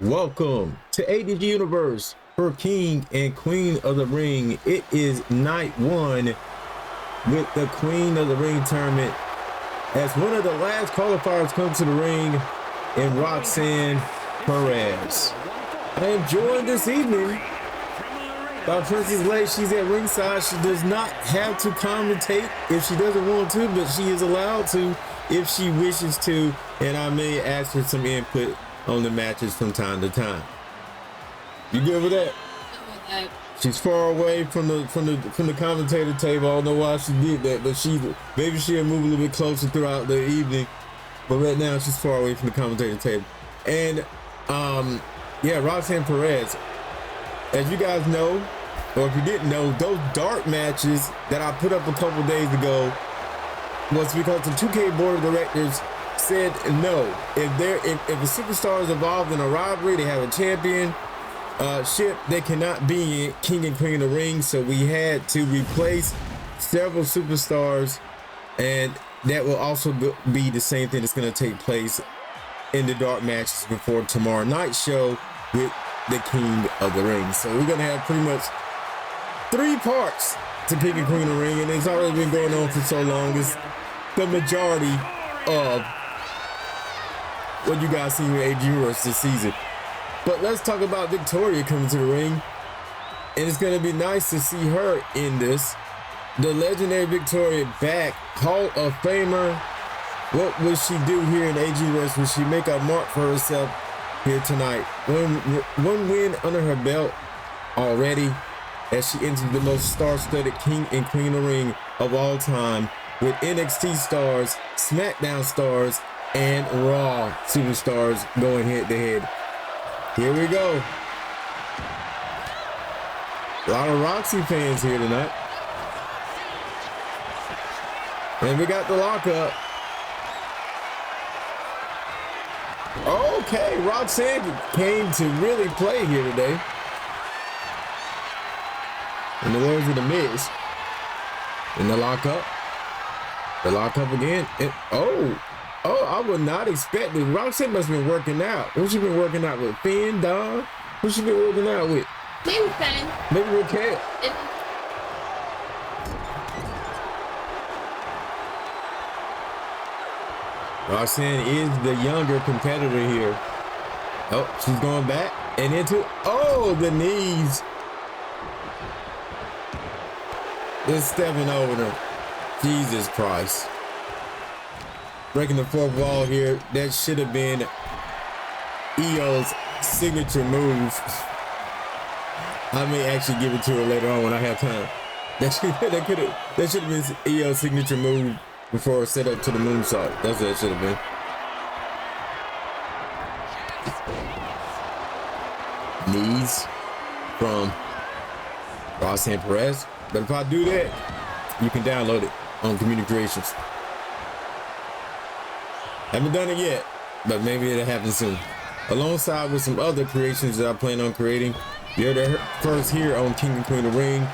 Welcome to ADGUniverse for King and Queen of the Ring. It is night one with the Queen of the Ring tournament as one of the last qualifiers come to the ring in Roxanne Perez. I am joined this evening by Princess Lay. She's at ringside. She does not have to commentate if she doesn't want to, but she is allowed to if she wishes to, and I may ask for some input on the matches from time to time. You good with that? Okay. She's far away from the commentator table. I don't know why she did that, but maybe she'll move a little bit closer throughout the evening. But right now she's far away from the commentator table. And yeah, Roxanne Perez. As you guys know, or if you didn't know, those dark matches that I put up a couple days ago was because the 2K board of directors said no. If a superstar is involved in a rivalry, they have a championship, they cannot be King and Queen of the Ring. So we had to replace several superstars, and that will also be the same thing that's going to take place in the dark matches before tomorrow night's show with the King of the Ring. So we're going to have pretty much 3 parts to King and Queen of the Ring, and it's already been going on for so long. It's the majority of what you guys see in ADGUniverse this season. But let's talk about Victoria coming to the ring, and it's going to be nice to see her in this. The legendary Victoria back, Hall of Famer. What will she do here in ADGUniverse? Will she make a mark for herself here tonight? One win under her belt already as she enters the most star-studded King and Queen of the Ring of all time, with NXT stars, Smackdown stars, and Raw superstars going head-to-head. Here we go. A lot of Roxy fans here tonight. And we got the lockup. Okay, Roxanne came to really play here today. In the words of the Miz. In the lockup. The lockup again. And oh, I would not expect it. Roxanne must have been working out. Who's she been working out with? Finn, Don? Who's she been working out with? Maybe Finn. Maybe Raquel. Roxanne is the younger competitor here. Oh, she's going back and into, oh, the knees. Just stepping over her. Jesus Christ. Breaking the fourth wall here. That should have been Io's signature move. I may actually give it to her later on when I have time. That should have been Io's signature move before it set up to the moonsault. That's what it should have been. Knees from Roxanne Perez. But if I do that, you can download it on Community Creations. Haven't done it yet, but maybe it'll happen soon. Alongside with some other creations that I plan on creating. You're the first here on King and Queen of the Ring.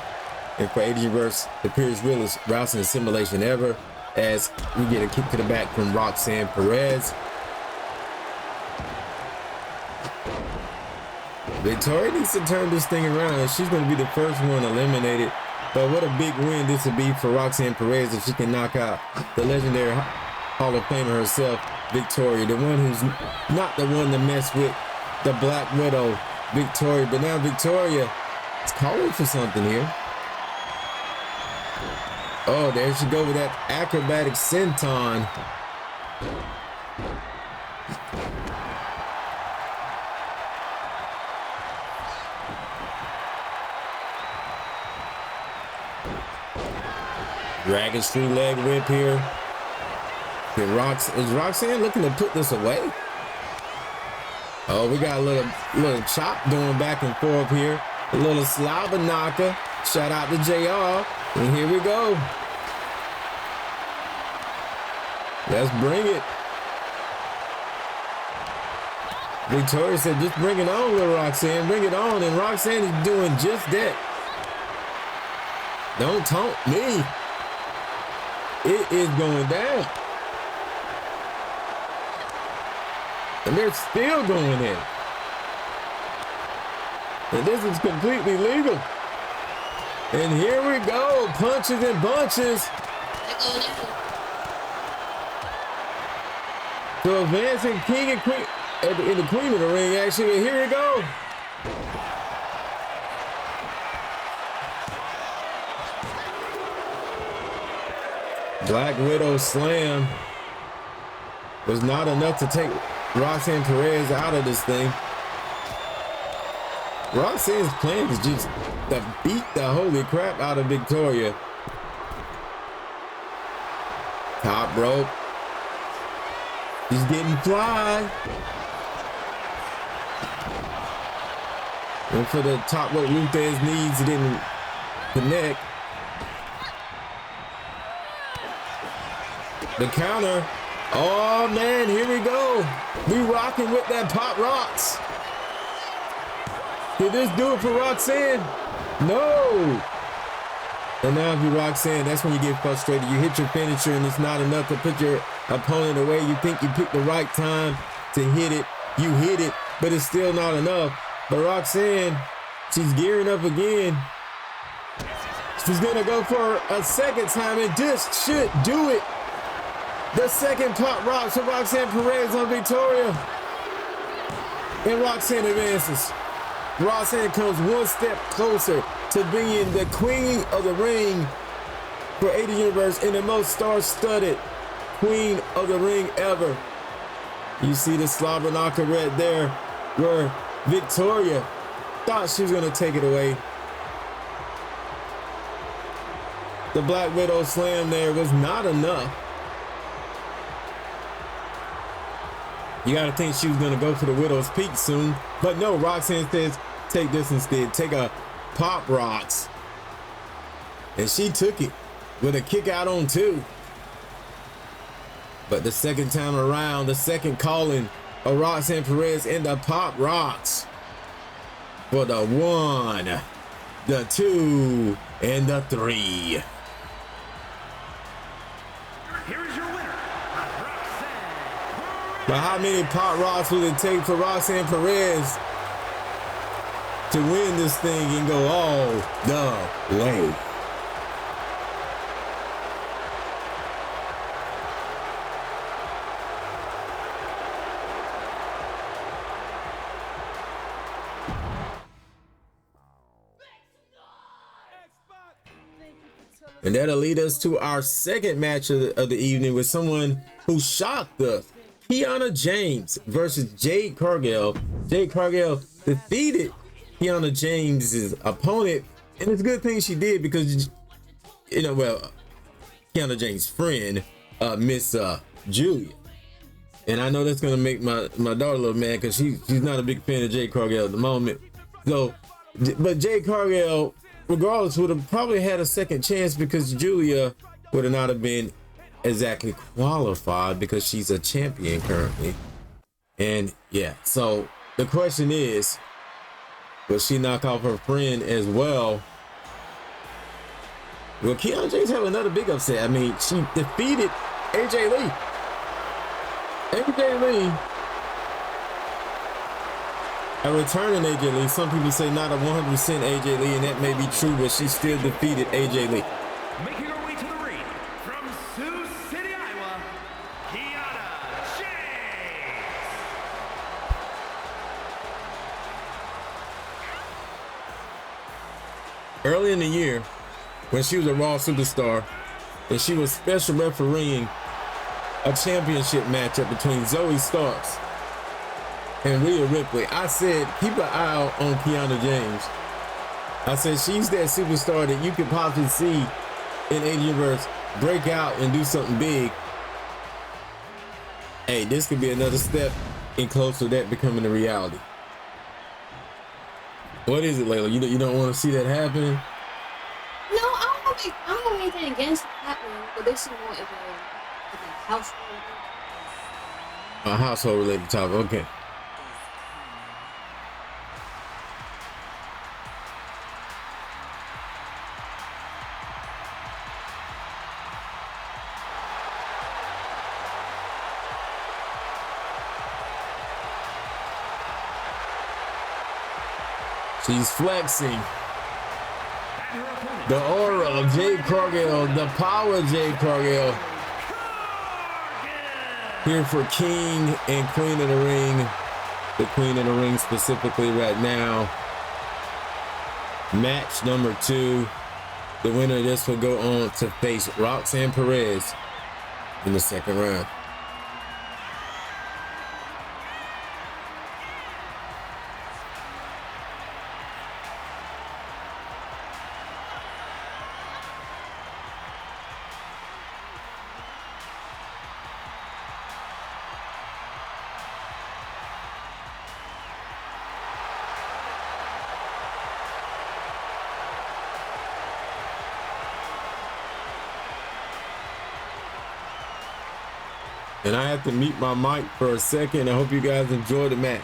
And for ADGUniverse, the Perez realest wrestling simulation ever, as we get a kick to the back from Roxanne Perez. Victoria needs to turn this thing around, and she's going to be the first one eliminated. But what a big win this would be for Roxanne Perez if she can knock out the legendary Hall of Famer herself, Victoria, the one who's not the one to mess with the Black Widow, Victoria. But now Victoria is calling for something here. Oh, there she go with that acrobatic senton. Dragon Street leg whip here. Is Roxanne looking to put this away? Oh, we got a little chop going back and forth here. A little slobber knocker. Shout out to JR. And here we go. Let's bring it. Victoria said, just bring it on, little Roxanne. Bring it on. And Roxanne is doing just that. Don't taunt me. It is going down. And they're still going in. And this is completely legal. And here we go, punches and bunches. So advancing king and queen in the queen of the ring, actually. Here we go. Black Widow slam was not enough to take Roxanne Perez out of this thing. Roxanne's plan is just to beat the holy crap out of Victoria. Top rope. She's getting fly. And for the top rope, Luthez knees didn't connect. The counter. Oh man, here we go. We rocking with that pop rocks. Did this do it for Roxanne? No. And now if you're Roxanne, that's when you get frustrated. You hit your finisher and it's not enough to put your opponent away. You think you picked the right time to hit it. You hit it, but it's still not enough. But Roxanne, she's gearing up again. She's gonna go for a second time and this should do it. The second pop rocks for Roxanne Perez on Victoria. And Roxanne advances. Roxanne comes one step closer to being the queen of the ring for ADGUniverse and the most star-studded queen of the ring ever. You see the slobber knocker right there where Victoria thought she was going to take it away. The Black Widow slam there was not enough. You got to think she was going to go for the Widow's Peak soon. But no, Roxanne says, take this instead. Take a pop rocks. And she took it with a kick out on 2. But the second time around, the second calling of Roxanne Perez in the pop rocks. For the 1, the 2, and the 3. But how many pop rocks will it take for Roxanne Perez to win this thing and go all the way? And that'll lead us to our second match of the evening with someone who shocked us. Kiana James versus Jade Cargill. Jade Cargill defeated Kiana James's opponent, and it's a good thing she did because, you know, well, Kiana James' friend, Miss Julia. And I know that's gonna make my daughter a little mad because she's not a big fan of Jade Cargill at the moment. So, but Jade Cargill, regardless, would have probably had a second chance because Julia would have not have been exactly qualified because she's a champion currently. And yeah, so the question is, will she knock off her friend as well? Will Kiana James have another big upset? I mean, she defeated AJ Lee. AJ Lee, a returning AJ Lee. Some people say not a 100% AJ Lee, and that may be true, but she still defeated AJ Lee. Making her way to the ring from Sioux City, Iowa, Kiana James. Early in the year, when she was a Raw superstar, and she was special refereeing a championship matchup between Zoe Starks and Rhea Ripley, I said, keep an eye out on Kiana James. I said, she's that superstar that you could possibly see in ADGUniverse break out and do something big. Hey, this could be another step in close to that becoming a reality. What is it, Layla? You don't want to see that happen? No, I don't have anything against that one, but this is more of a household. A household related topic, okay. She's flexing. The aura of Jade Cargill, the power of Jade Cargill. Here for King and Queen of the Ring. The Queen of the Ring specifically right now. Match number 2. The winner of this will go on to face Roxanne Perez in the second round. And I have to mute my mic for a second. I hope you guys enjoy the match.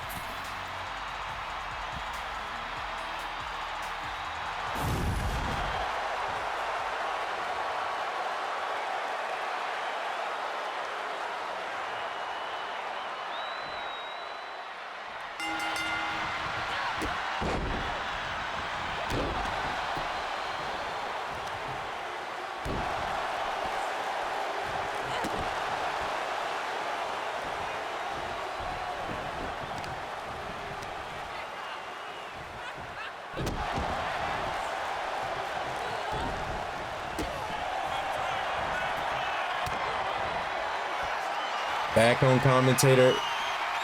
Back on commentator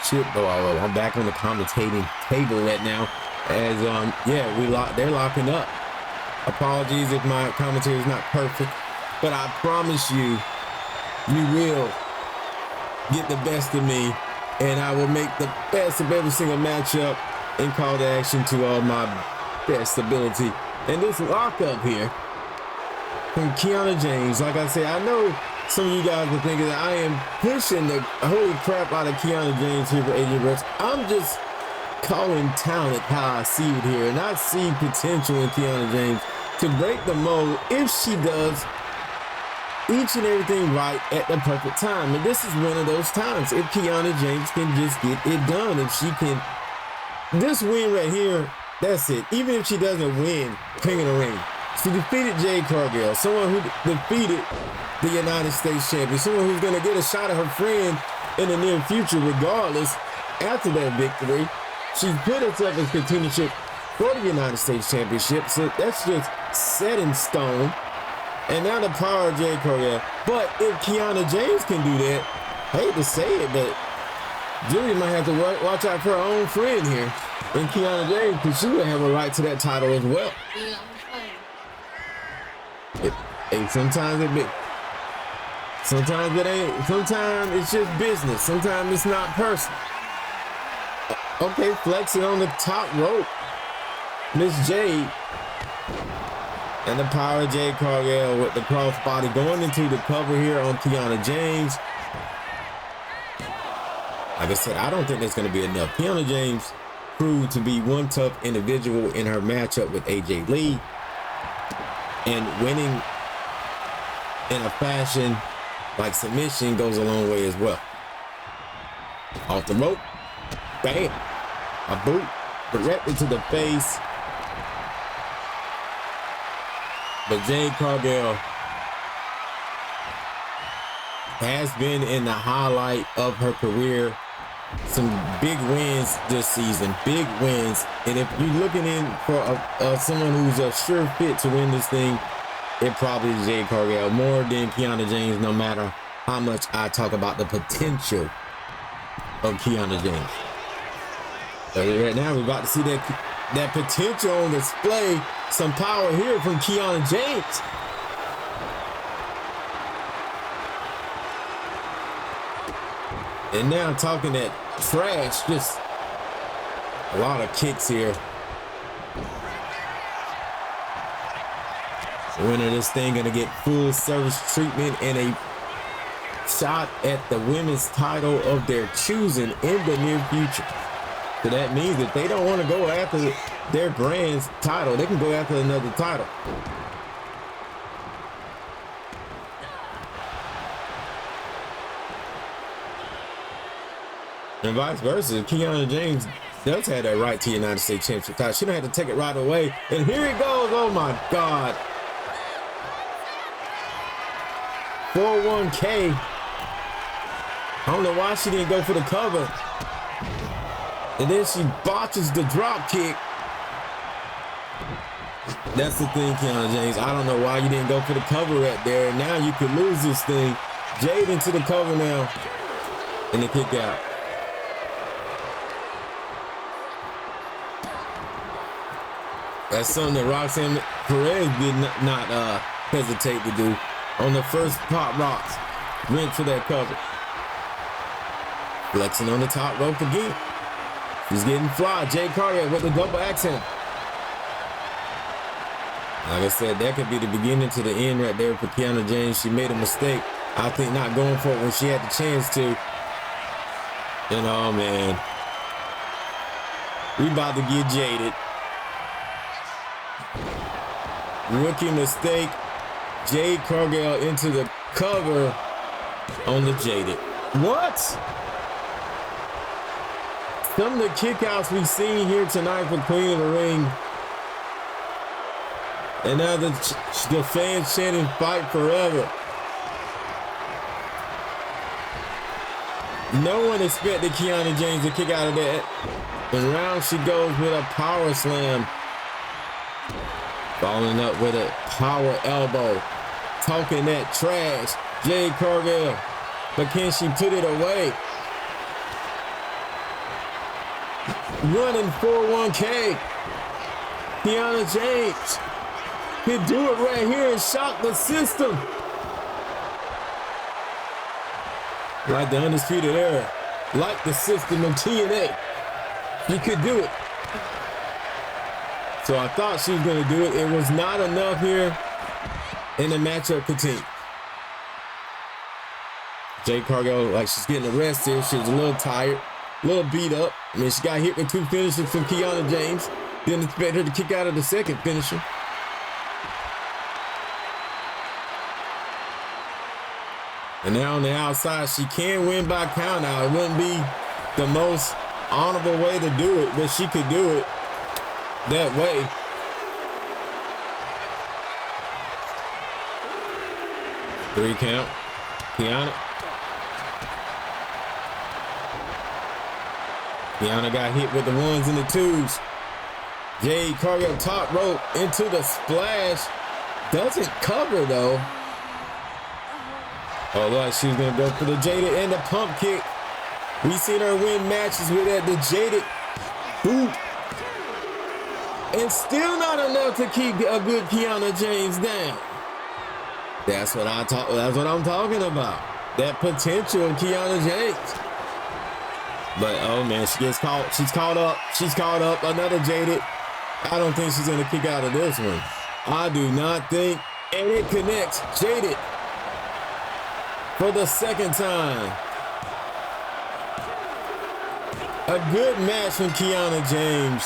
ship. Oh, I'm back on the commentating table right now. As yeah, they're locking up. Apologies if my commentary is not perfect, but I promise you, you will get the best of me, and I will make the best of every single matchup and call to action to all my best ability. And this lockup here from Kiana James, like I said, I know some of you guys are thinking that I am pushing the holy crap out of Kiana James here for ADGUniverse. I'm just calling talent how I see it here, and I see potential in Kiana James to break the mold if she does each and everything right at the perfect time. And this is one of those times. If Kiana James can just get it done, if she can, this win right here, that's it. Even if she doesn't win King of the Ring, she defeated Jade Cargill, someone who defeated the United States champion, someone who's going to get a shot at her friend in the near future regardless. After that victory, she's put herself in contendership for the United States championship, so that's just set in stone. And now the power of Jade Cargill. But if Kiana James can do that, I hate to say it, but Julia might have to watch out for her own friend here in Kiana James, because she would have a right to that title as well. Yeah, And sometimes it ain't. Sometimes it's just business. Sometimes it's not personal. Okay, flexing on the top rope, Miss Jade. And the power of Jade Cargill with the crossbody going into the cover here on Kiana James. Like I said, I don't think that's going to be enough. Kiana James proved to be one tough individual in her matchup with AJ Lee. And winning in a fashion like submission goes a long way as well. Off the rope. Bam. A boot directly to the face. But Jade Cargill has been in the highlight of her career. Some big wins this season, big wins. And if you're looking in for someone who's a sure fit to win this thing, it probably is Jade Cargill more than Kiana James, no matter how much I talk about the potential of Kiana James. But right now, we're about to see that potential on display. Some power here from Kiana James. And now talking that trash, just a lot of kicks here. The winner of this thing gonna get full service treatment and a shot at the women's title of their choosing in the near future. So that means that they don't want to go after their brand's title, they can go after another title. And vice versa. Kiana James does have that right to United States Championship title. She don't have to take it right away. And here it goes. Oh my God. 4-1K. I don't know why she didn't go for the cover. And then she botches the drop kick. That's the thing, Kiana James. I don't know why you didn't go for the cover right there. Now you could lose this thing. Jade into the cover now. And the kick out. That's something that Roxanne Perez did not hesitate to do. On the first pop rocks, went for that cover. Flexing on the top rope again. She's getting fly. Jade Cargill with the double accent. Like I said, that could be the beginning to the end right there for Kiana James. She made a mistake. I think not going for it when she had the chance to. And oh man, we about to get jaded. Rookie mistake. Jade Cargill into the cover on the Jaded. What? Some of the kickouts we've seen here tonight for Queen of the Ring. And now the fans chanting "Fight Forever." No one expected Kiana James to kick out of that. And round she goes with a power slam. Following up with a power elbow. Talking that trash. Jade Cargill. But can she put it away? Running 4-1K. Kiana James could do it right here and shock the system. Like the Undisputed Era. Like the system of TNA. She could do it. So I thought she was going to do it. It was not enough here. And the matchup continued. Jade Cargill, like she's getting a rest here. She was a little tired, a little beat up. I mean, she got hit with 2 finishes from Kiana James. Didn't expect her to kick out of the second finisher. And now on the outside, she can win by count out. It wouldn't be the most honorable way to do it, but she could do it that way. Three count. Kiana. Kiana got hit with the 1s and the 2s. Jade Cargill top rope into the splash. Doesn't cover though. Oh, like she's gonna go for the Jaded and the pump kick. We've seen her win matches with that, the Jaded boot. And still not enough to keep a good Kiana James down. That's what I'm talking about. That potential Kiana James. But oh man, she gets caught. She's caught up. She's caught up. Another Jaded. I don't think she's gonna kick out of this one. I do not think. And it connects. Jaded for the second time. A good match from Kiana James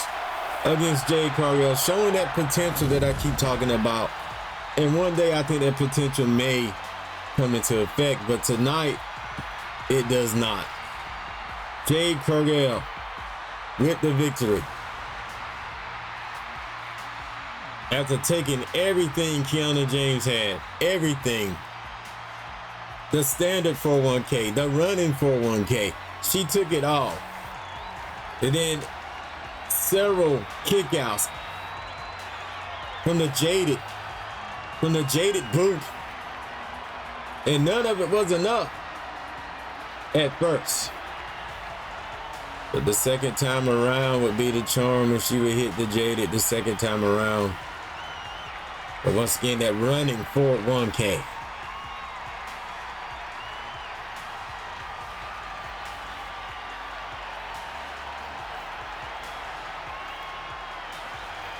against Jade Cargill, showing that potential that I keep talking about. And one day I think that potential may come into effect, but tonight it does not. Jade Cargill with the victory. After taking everything Kiana James had, everything. The standard 4-1K, the running 4-1K, she took it all. And then several kickouts from the Jaded boot. And none of it was enough at first. But the second time around would be the charm when she would hit the Jaded the second time around. But once again, that running 4-1K.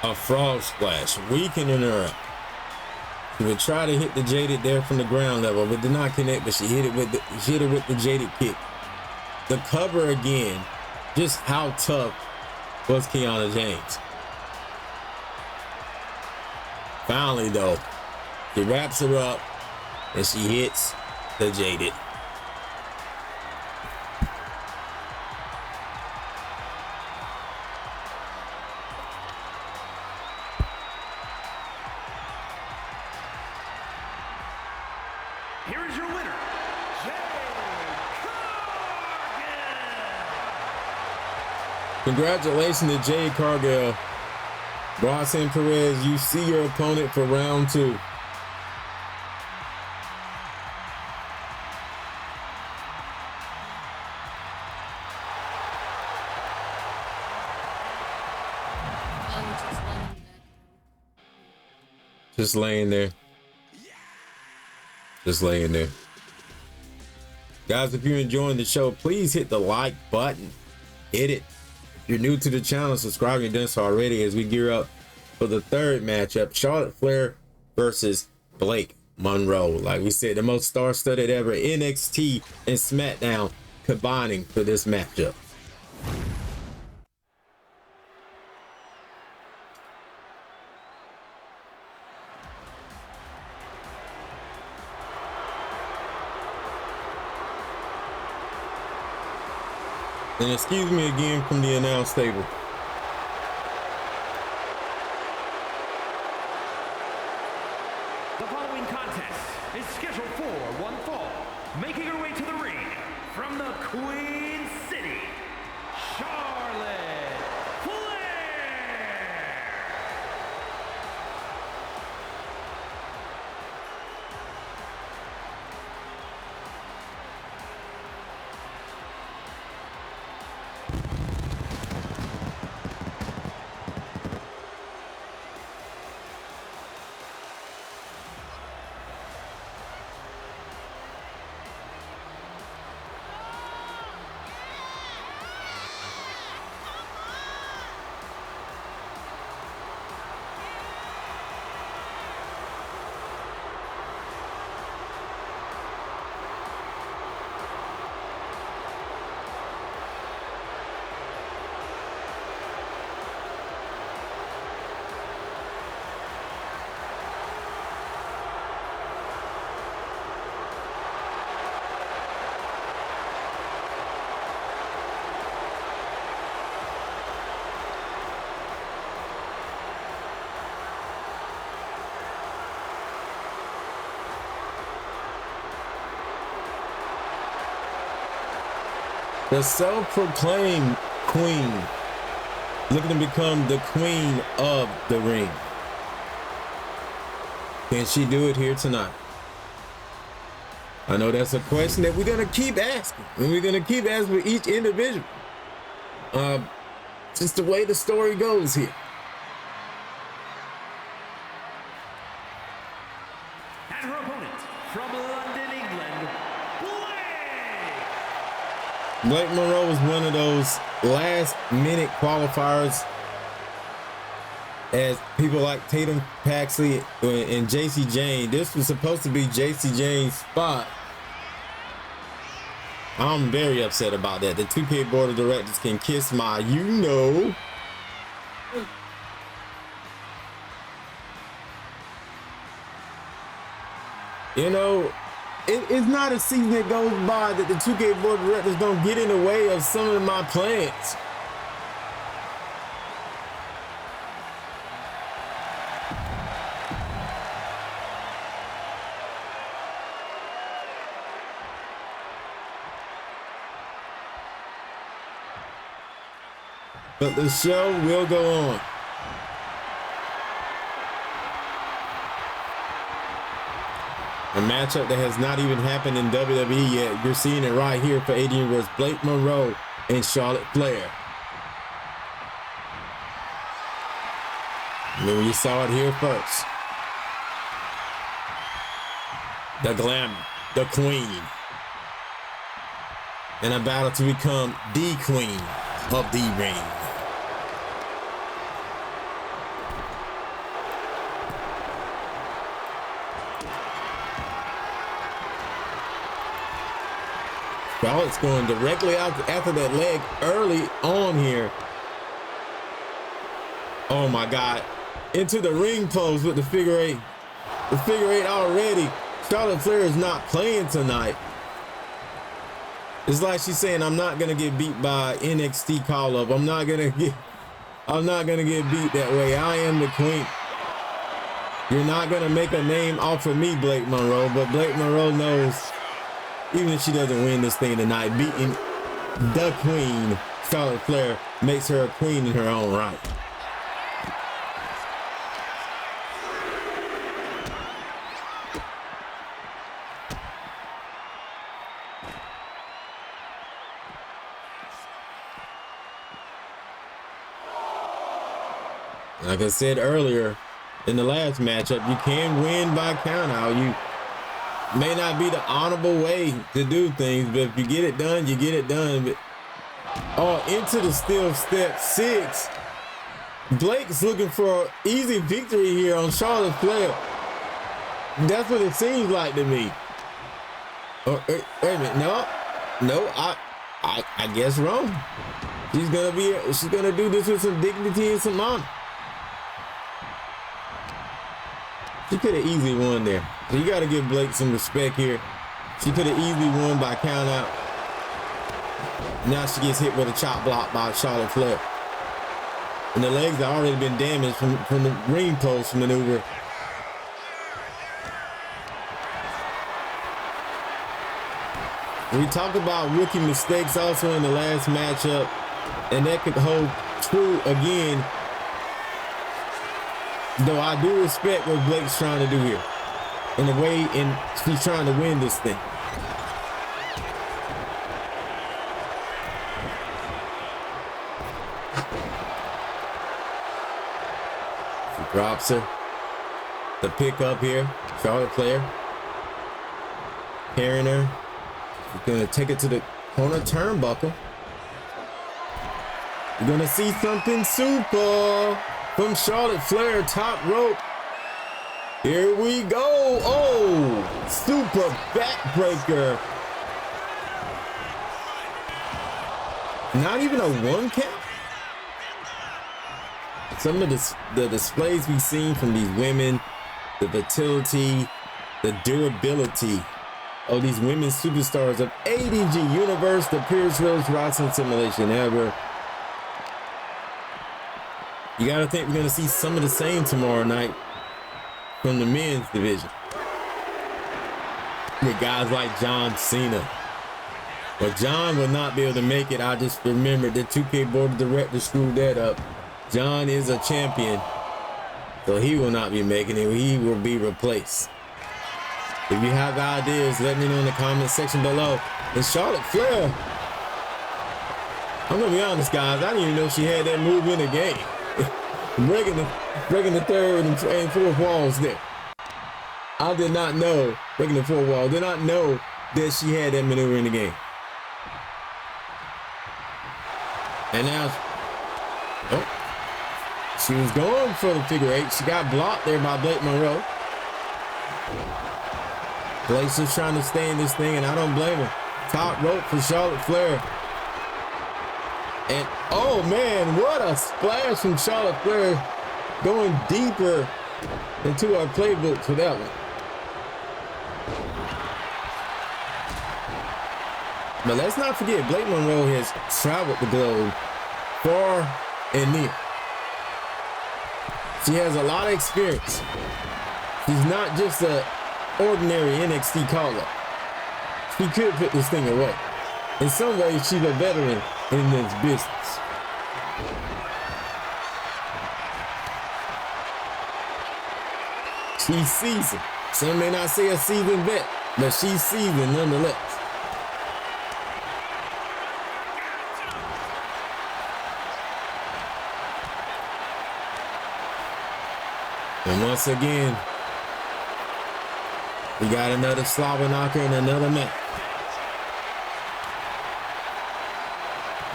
A frog splash, weakening her up. She would try to hit the Jaded there from the ground level, but did not connect. But she hit it with the Jaded kick. The cover again. Just how tough was Kiana James? Finally, though, she wraps her up and she hits the Jaded. here is your winner, Congratulations to Jade Cargill. Roxanne Perez, you see your opponent for round 2. Just laying there. Just laying there. Guys, if you're enjoying the show, please hit the like button. Hit it. If you're new to the channel, subscribe if you've done so already as we gear up for the 3rd matchup, Charlotte Flair versus Blake Monroe. Like we said, the most star-studded ever, NXT and Smackdown combining for this matchup. And excuse me again from the announce table. The following contest is scheduled for one fall. Making her way to the ring from the Queen City, Charlotte Flair. The self-proclaimed queen looking to become the queen of the ring. Can she do it here tonight? I know that's a question that we're going to keep asking. And we're going to keep asking for each individual. Just the way the story goes here. And her opponent from London, England, Blake Monroe was one of those last-minute qualifiers, as people like Tatum Paxley and JC Jane. This was supposed to be JC Jane's spot. I'm very upset about that. The 2K board of directors can kiss my you-know. You know, it's not a season that goes by that the 2K board of directors don't get in the way of some of my plans. But the show will go on. A matchup that has not even happened in WWE yet. You're seeing it right here for ADGUniverse, Blake Monroe and Charlotte Flair. I mean, you saw it here first. The glamour, the queen. In a battle to become the queen of the ring. Charlotte's going directly out after that leg early on here. Oh my God. Into the ring post with the figure eight. The figure eight already. Charlotte Flair is not playing tonight. It's like she's saying, I'm not gonna get beat by NXT call-up. I'm not gonna get beat that way. I am the queen. You're not going to make a name off of me, Blake Monroe, but Blake Monroe knows even if she doesn't win this thing tonight, beating the queen, Charlotte Flair, makes her a queen in her own right. Like I said earlier in the last matchup, you can win by countout. You may not be the honorable way to do things, but if you get it done, you get it done. But into the steel step 6. Blake's looking for an easy victory here on Charlotte Flair. That's what it seems like to me. Oh, wait a minute, no, I guess wrong. She's gonna do this with some dignity and some honor. She could have easily won there. So you got to give Blake some respect here. She could have easily won by count out. Now she gets hit with a chop block by Charlotte Flair. And the legs have already been damaged from the ring post maneuver. We talked about rookie mistakes also in the last matchup, and that could hold true again. Though I do respect what Blake's trying to do here, in the way she's trying to win this thing. She drops her. The pickup here, Charlotte Flair. Carrying her. She's gonna take it to the corner turnbuckle. You're gonna see something super from Charlotte Flair, top rope. Here we go. Oh, super backbreaker. Not even a 1 count. Some of the displays we've seen from these women, the vitality, the durability of these women superstars of ADGUniverse, the purest wrestling simulation ever. You got to think we're going to see some of the same tomorrow night from the men's division. With guys like John Cena. But John will not be able to make it. I just remembered the 2K board of directors screwed that up. John is a champion, so he will not be making it. He will be replaced. If you have ideas, let me know in the comment section below. And Charlotte Flair, I'm going to be honest, guys. I didn't even know she had that move in the game. breaking the third and fourth walls there. I did not know, breaking the fourth wall, did not know that she had that maneuver in the game. And now, she was going for the figure 8. She got blocked there by Blake Monroe. Blake's just trying to stay in this thing, and I don't blame her. Top rope for Charlotte Flair. And oh man, what a splash from Charlotte Flair, going deeper into our playbook for that one. But let's not forget, Blake Monroe has traveled the globe far and near. She has a lot of experience. She's not just an ordinary NXT call-up. She could put this thing away. In some ways, she's a veteran in this business. She's seasoned. Some may not say a seasoned vet, but she's seasoned nonetheless. And once again, we got another slobber knocker and another match.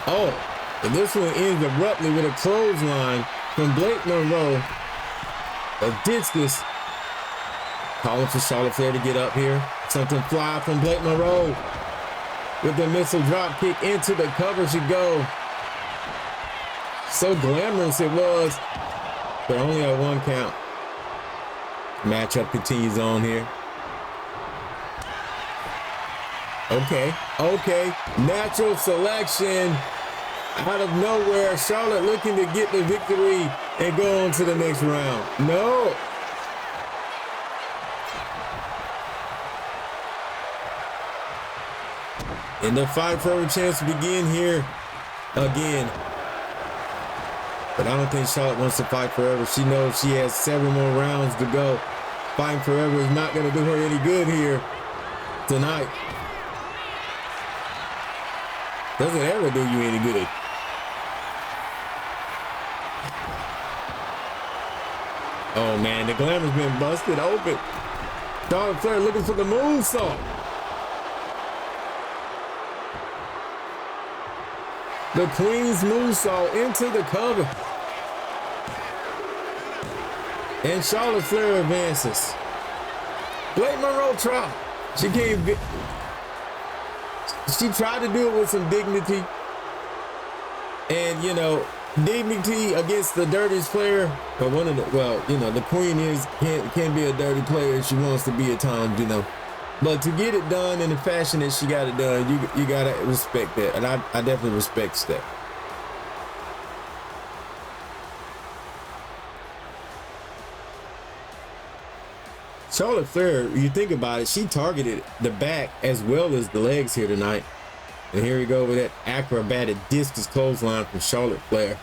Oh, and this one ends abruptly with a clothesline from Blake Monroe. A discus. Calling for Charlotte Flair to get up here. Something fly from Blake Monroe. With the missile drop kick into the cover she go. So glamorous it was, but only a 1 count. Matchup continues on here. Okay. Natural selection. Out of nowhere, Charlotte looking to get the victory and go on to the next round. No. And the fight for a chance to begin here again. But I don't think Charlotte wants to fight forever. She knows she has several more rounds to go. Fighting forever is not going to do her any good here tonight. Doesn't ever do you any good. Oh man, the glamour's been busted open. Charlotte Flair looking for the moonsault. The Queen's moonsault into the cover. And Charlotte Flair advances. Blake Monroe tried. She tried to do it with some dignity. And, you know, dignity against the dirtiest player. But the Queen can be a dirty player if she wants to be at times, you know. But to get it done in the fashion that she got it done, you gotta respect that. And I definitely respect that. Charlotte Flair, you think about it, she targeted the back as well as the legs here tonight. And here we go with that acrobatic discus clothesline from Charlotte Flair.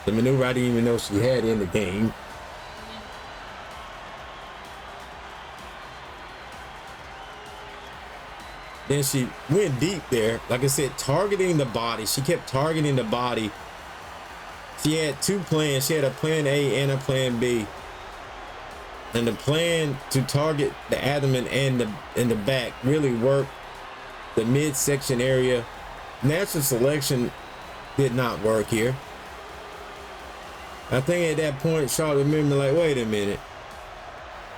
The maneuver I didn't even know she had in the game. Then she went deep there. Like I said, targeting the body. She kept targeting the body. She had two plans. She had a plan A and a plan B. And the plan to target the abdomen and the back really worked. The midsection area. Natural selection did not work here. I think at that point, Charlotte remembered, like, wait a minute.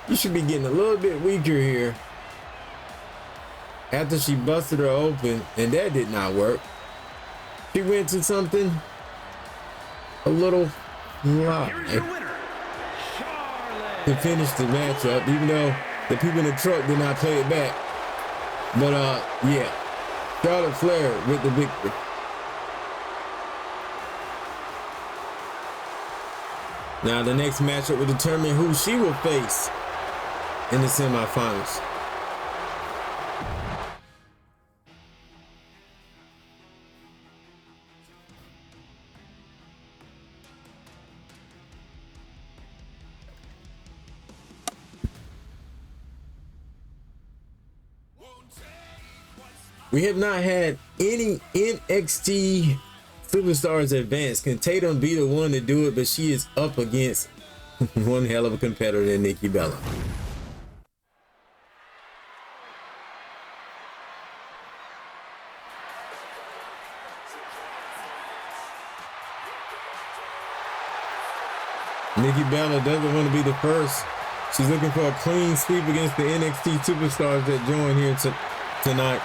You should be getting a little bit weaker here. After she busted her open, and that did not work. She went to something a little live to finish the matchup, even though the people in the truck did not play it back. But yeah, Charlotte Flair with the victory. Now the next matchup will determine who she will face in the semifinals. We have not had any NXT superstars advance. Can Tatum be the one to do it? But she is up against one hell of a competitor in Nikki Bella. Nikki Bella doesn't want to be the first. She's looking for a clean sweep against the NXT superstars that join here tonight.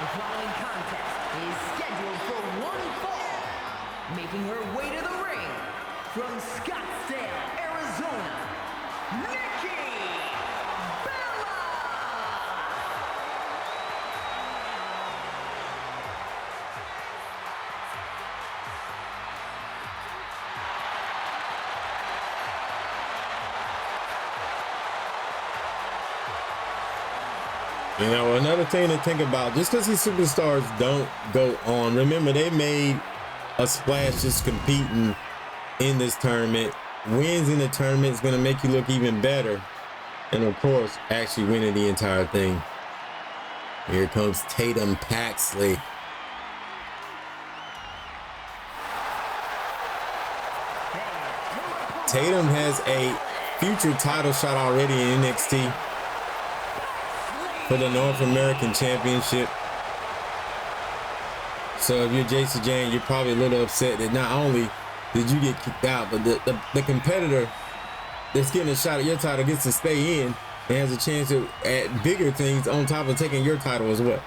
The following contest is scheduled for one fall. Making her way to the ring from Scottsdale, Arizona, Nikki Bella! You know, another thing to think about, just because these superstars don't go on, remember they made a splash just competing in this tournament. Wins in the tournament is going to make you look even better. And of course, actually winning the entire thing. Here comes Tatum Paxley. Tatum has a future title shot already in NXT. For the North American Championship. So if you're Jason Jane, you're probably a little upset that not only did you get kicked out, but the competitor that's getting a shot at your title gets to stay in and has a chance at bigger things on top of taking your title as well.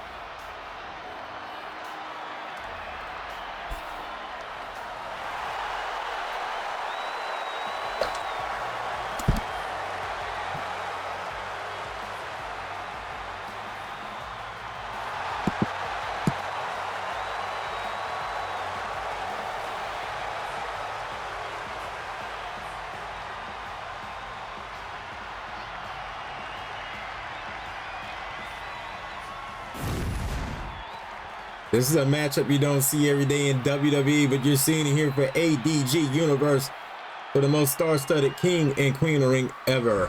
This is a matchup you don't see every day in WWE, but you're seeing it here for ADGUniverse for the most star-studded king and queen of the ring ever.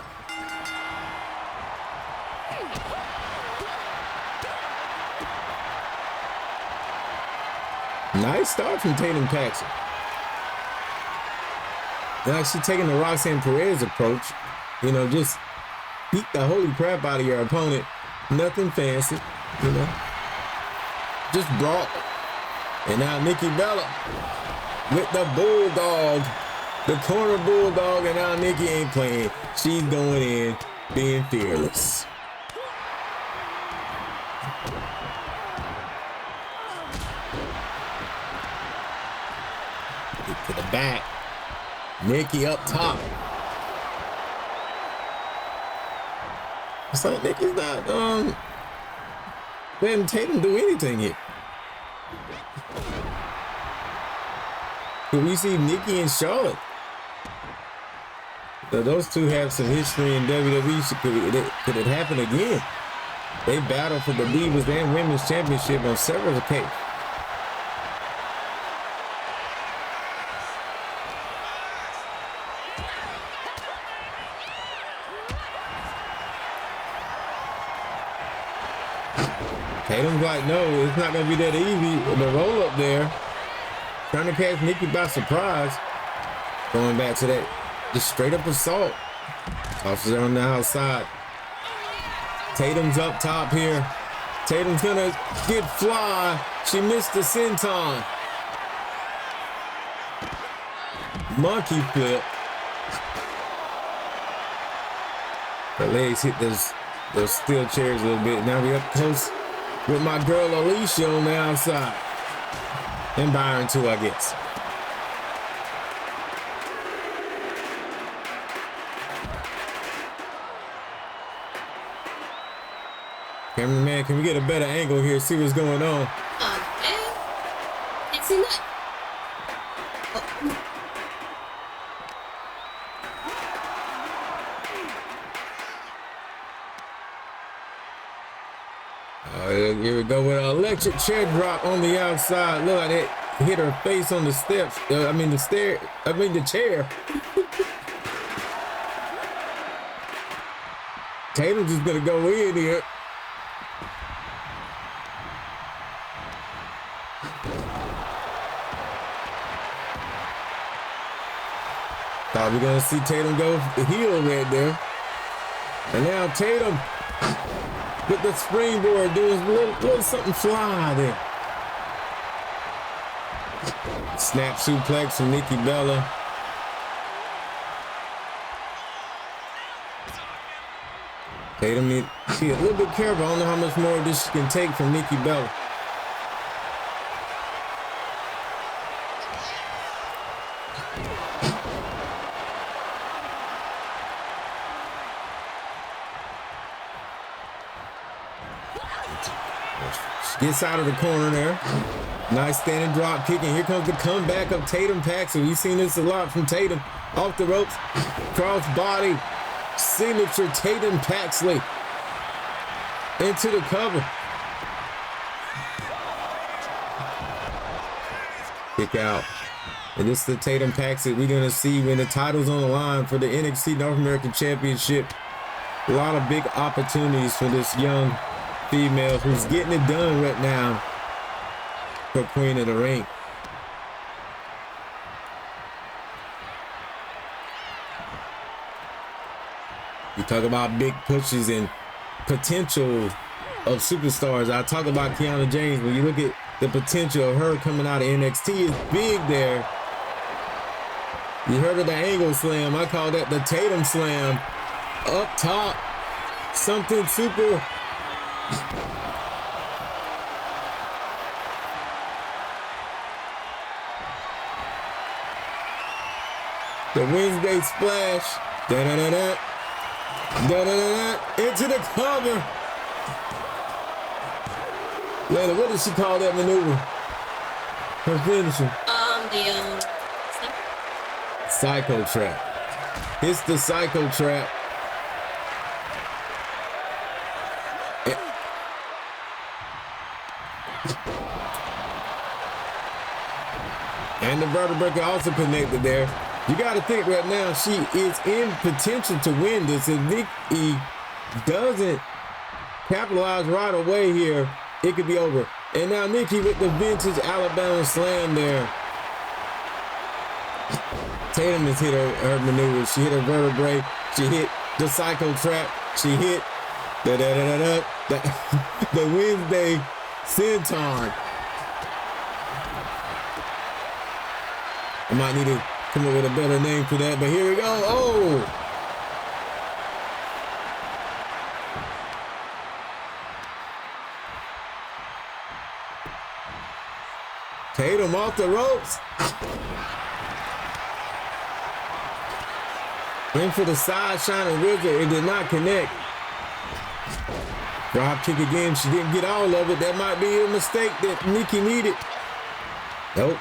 Nice start from Tatum Paxton. Now she's taking the Roxanne Perez approach. You know, just beat the holy crap out of your opponent. Nothing fancy, you know. Just brought. And now Nikki Bella with the bulldog, the corner bulldog, and now Nikki ain't playing. She's going in, being fearless. Get to the back. Nikki up top. It's like Nikki's not letting Tatum do anything here. Could we see Nikki and Charlotte? So those two have some history in WWE. Could it happen again? They battled for the Divas and Women's Championship on several occasions. Tatum's like, no, it's not going to be that easy. The roll up there. Trying to catch Nikki by surprise. Going back to that, just straight up assault. Tosses her on the outside. Tatum's up top here. Tatum's going to get fly. She missed the senton. Monkey flip. Her legs hit those steel chairs a little bit. Now we're up close with my girl Alicia on the outside. And Byron too, I guess. Cameraman, can we get a better angle here? See what's going on? Okay. It's enough. Here we go with an electric chair drop on the outside. Look like it hit her face on the steps. The chair. Tatum's just gonna go in here. Thought we're gonna see Tatum go heel right there. And now Tatum with the springboard doing a little something fly there. Snap suplex from Nikki Bella. Tatum need to be a little bit careful. I don't know how much more of this she can take from Nikki Bella. Gets out of the corner there. Nice standing drop kick, and here comes the comeback of Tatum Paxton. We've seen this a lot from Tatum. Off the ropes, cross body, signature Tatum Paxton into the cover. Kick out. And this is the Tatum Paxton we're gonna see when the title's on the line for the NXT North American Championship. A lot of big opportunities for this young female who's getting it done right now for Queen of the Ring. You talk about big pushes and potential of superstars. I talk about Kiana James. When you look at the potential of her coming out of NXT, is big there. You heard of the angle slam. I call that the Tatum slam. Up top, something super. The Wednesday splash. Da-da-da-da. Da-da-da-da. Into the cover. Layla, what did she call that maneuver? Her finisher. Psycho trap. It's the psycho trap. And the vertebrae also connected there. You got to think right now, she is in potential to win this. If Nikki doesn't capitalize right away here, it could be over. And now Nikki with the vintage Alabama slam there. Tatum has hit her maneuver. She hit her vertebrae. She hit the psycho trap. She hit the Wednesday senton. I might need to come up with a better name for that, but here we go. Oh! Tatum off the ropes. In for the side shining wizard. It did not connect. Drop kick again. She didn't get all of it. That might be a mistake that Nikki needed. Nope.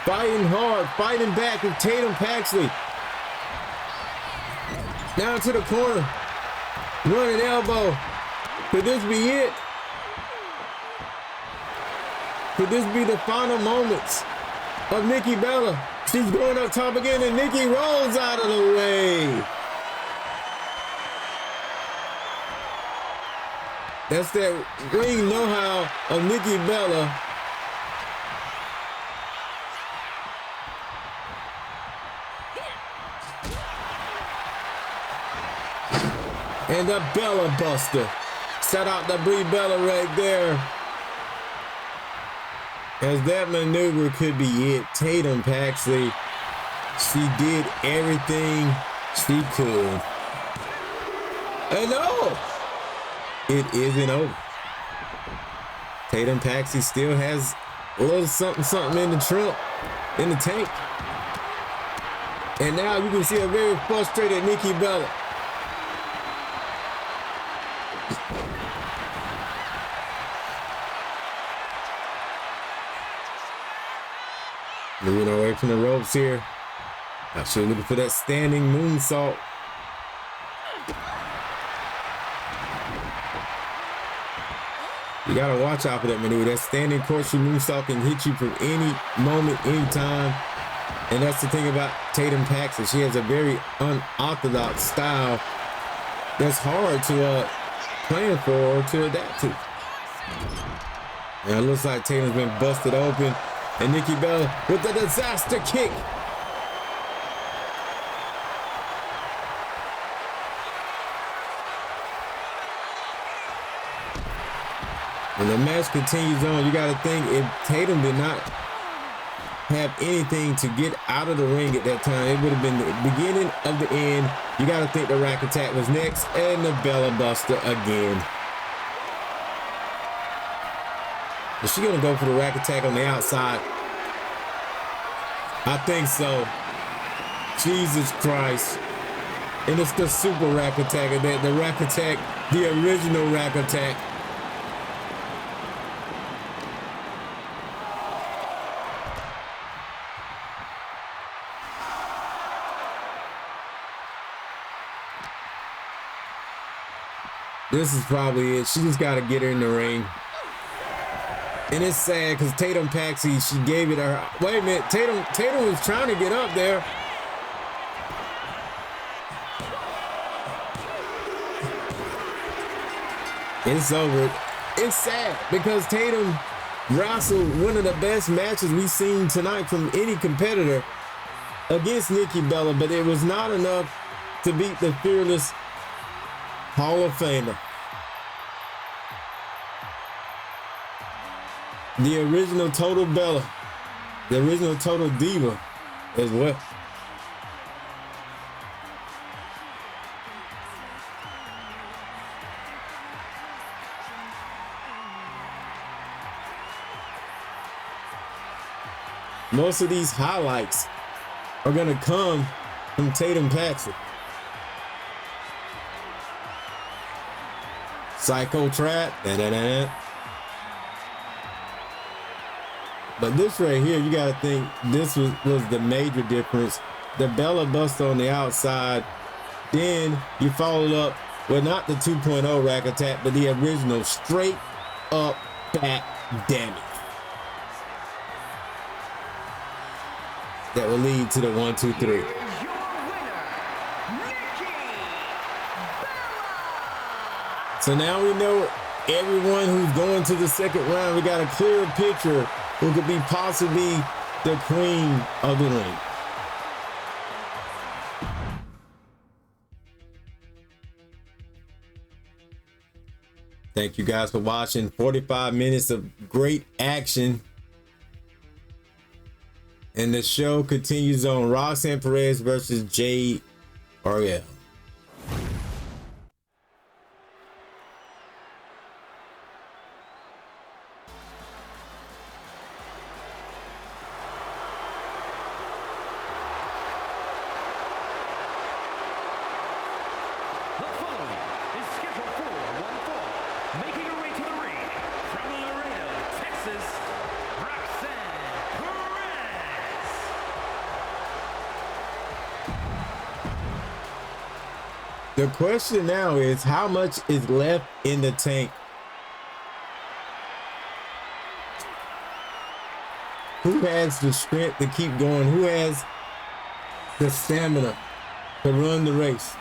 Fighting hard, fighting back with Tatum Paxley. Down to the corner. Running elbow. Could this be it? Could this be the final moments of Nikki Bella? She's going up top again, and Nikki rolls out of the way. That's that ring know-how of Nikki Bella. And the Bella Buster. Shout out to Brie Bella right there. As that maneuver could be it. Tatum Paxley, she did everything she could. And no, it isn't over. Tatum Paxley still has a little something in the trunk, in the tank. And now you can see a very frustrated Nikki Bella. Moving away from the ropes here. Actually looking for that standing moonsault. You gotta watch out for that maneuver. That standing corkscrew moonsault can hit you from any moment, anytime. And that's the thing about Tatum Paxley. She has a very unorthodox style that's hard to plan for or to adapt to. And it looks like Tatum's been busted open. And Nikki Bella with the disaster kick. And the match continues on. You got to think, if Tatum did not have anything to get out of the ring at that time, it would have been the beginning of the end. You got to think the rack attack was next, and the Bella Buster again. Is she gonna go for the rack attack on the outside? I think so. Jesus Christ. And it's the super rack attack, the rack attack, the original rack attack. This is probably it. She just got to get her in the ring. And it's sad because Tatum Paxley, she gave it her. Wait a minute, Tatum was trying to get up there. It's over. It's sad because Tatum wrestled one of the best matches we've seen tonight from any competitor against Nikki Bella, but it was not enough to beat the fearless Hall of Famer. The original Total Bella, the original Total Diva as well. Most of these highlights are going to come from Tatum Paxley. Psycho Trap. But this right here, you got to think this was the major difference. The Bella Buster on the outside. Then you followed up with not the 2.0 rack attack, but the original straight up back damage. that will lead to the 1, 2, 3. Here's your winner, Nikki Bella. So now we know everyone who's going to the second round. We got a clearer picture who could be possibly the queen of the ring. Thank you guys for watching. 45 minutes of great action. And the show continues on. Roxanne Perez versus Jade Cargill. The following is scheduled for one fall. Making her way to the ring from Laredo, Texas, Roxanne Perez. The question now is, how much is left in the tank? Who has the strength to keep going? Who has the stamina to run the race?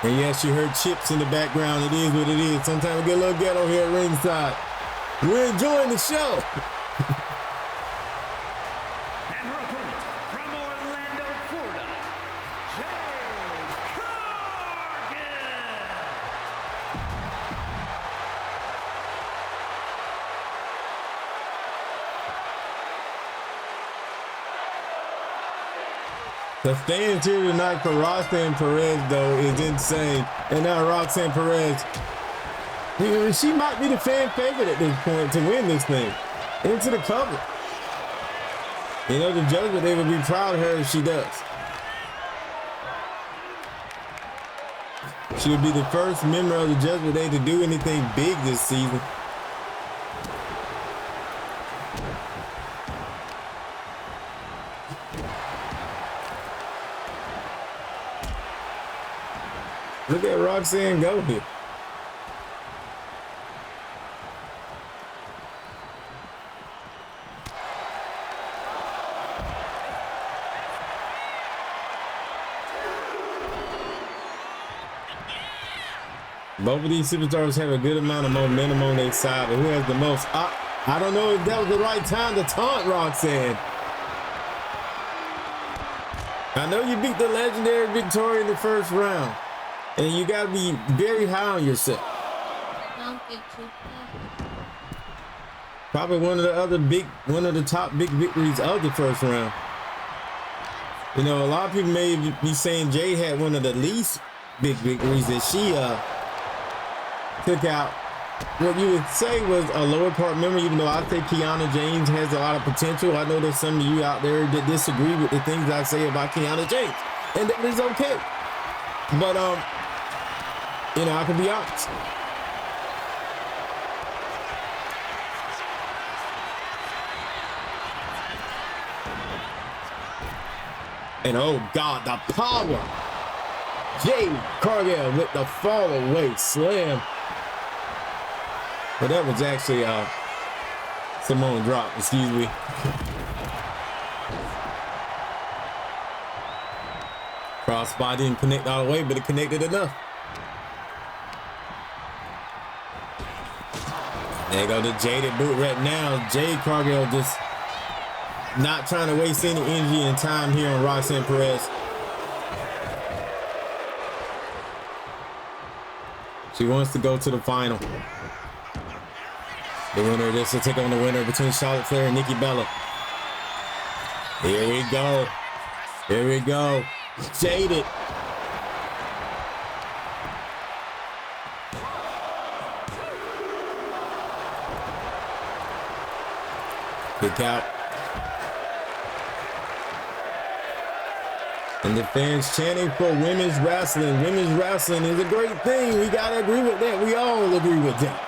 And yes, you heard chips in the background. It is what it is. Sometimes we get a little ghetto here at ringside. We're enjoying the show. And her opponent from Orlando, Florida, Jade Cargill. The fans here tonight for Roxanne Perez, though, is insane. And now Roxanne Perez, she might be the fan favorite at this point to win this thing. Into the cover. You know, the judges, they would be proud of her if she does. She would be the first member of the Judgment Day to do anything big this season. Look at Roxanne go here. Both of these superstars have a good amount of momentum on their side, but who has the most? I don't know if that was the right time to taunt Roxanne. I know you beat the legendary Victoria in the first round. And you gotta be very high on yourself. Probably one of the top big victories of the first round. You know, a lot of people may be saying Jay had one of the least big victories that she took out. What you would say was a lower part member, even though I think Kiana James has a lot of potential. I know there's some of you out there that disagree with the things I say about Kiana James, and that is okay. But you know, I can be honest. And oh God, the power. Jade Cargill with the fall away slam. But that was actually Simone drop, excuse me. Crossbody didn't connect all the way, but it connected enough. There you go, the jaded boot right now. Jade Cargill just not trying to waste any energy and time here on Roxanne Perez. She wants to go to the final. The winner, this will take on the winner between Charlotte Flair and Nikki Bella. Here we go. Here we go. Jaded. Kick out. And the fans chanting for women's wrestling. Women's wrestling is a great thing. We gotta agree with that. We all agree with that.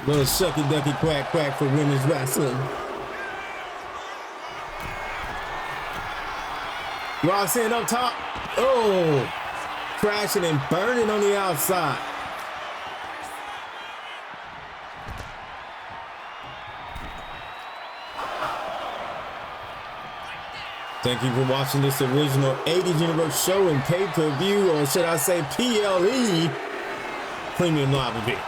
Little shucky ducky quack quack for women's wrestling. Roxanne up top. Oh, crashing and burning on the outside. Thank you for watching this original ADGUniverse show and pay-per-view, or should I say PLE Premium Live event.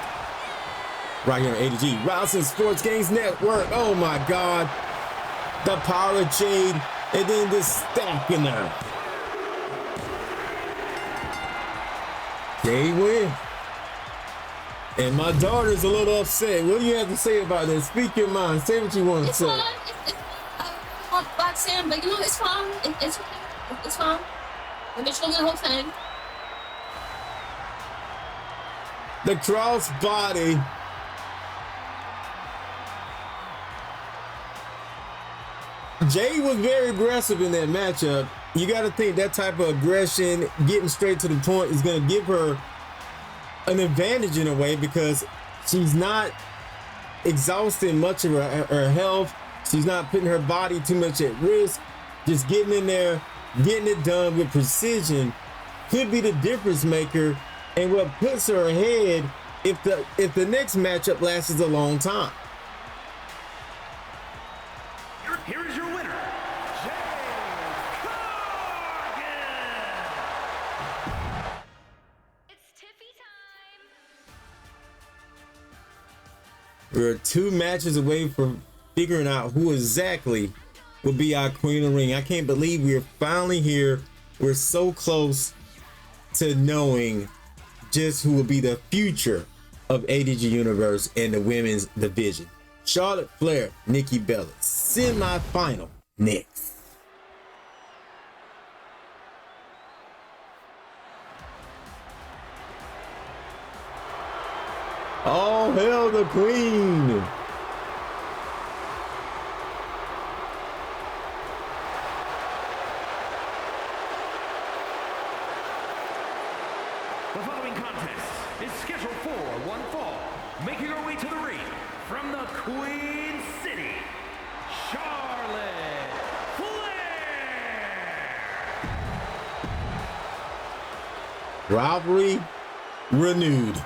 Right here on ADG, Roxanne Sports Games Network. Oh my God. The power of Jade, and then this stack in there. Jade win. And my daughter's a little upset. What do you have to say about this? Speak your mind. Say what you want to say. Roxanne, but you know, it's fine. It's okay. It's fine. Let me show you the whole thing. The cross body. Jay was very aggressive in that matchup. You got to think that type of aggression, getting straight to the point, is going to give her an advantage in a way, because she's not exhausting much of her health. She's not putting her body too much at risk. Just getting in there, getting it done with precision could be the difference maker, and what puts her ahead if the next matchup lasts a long time. Here is your winner, It's Tiffy time. We're 2 matches away from figuring out who exactly will be our Queen of the Ring. I can't believe we're finally here. We're so close to knowing just who will be the future of ADGUniverse and the women's division. Charlotte Flair, Nikki Bella, semi-final next. All hail the Queen. The following contest is scheduled for one fall, making her way to the ring from the Queen City, Charlotte Flair. Rivalry renewed.